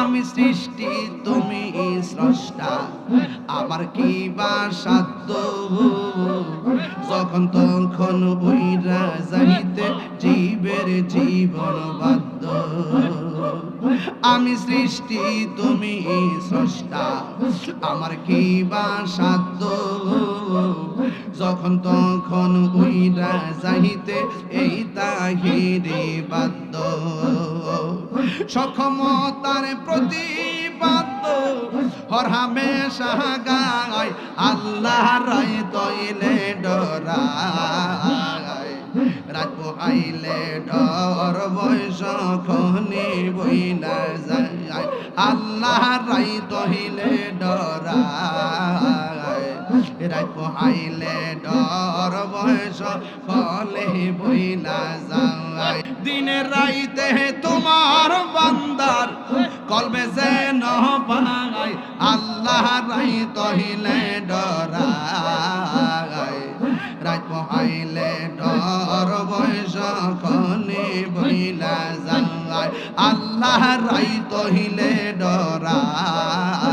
আমি সৃষ্টি তুমি স্রষ্টা, আমার কি বা সাধ্য, যখন তখন উইরা যাইতে জীবের জীবন বাধ্য। আমি সৃষ্টি তুমি স্রষ্টা, আমার কি বা সাধ্য, যখন তখন উইরা যাইতে এই তাহিরে বাধ্য। সক্ষমতার প্রতিবাদ্য হর হামেশা গায়, আল্লাহ রায় তৈলে ডরায়, রাত পোহাইলে ডর বয়স খনি বইলা যায়, আল্লাহ রায় তহিলে ডরায়, রাত পোহাইলে ডর বয়স কলে বইলা যায়। দিনে রাইতে তোমার বান্দার কলবে যেন পায়, আল্লাহ রাই তহিলে ডরায়, রাত পোহাইলে ডর বয়স খনি বইলা যায়, আল্লাহ রাই তহিলে ডরায়।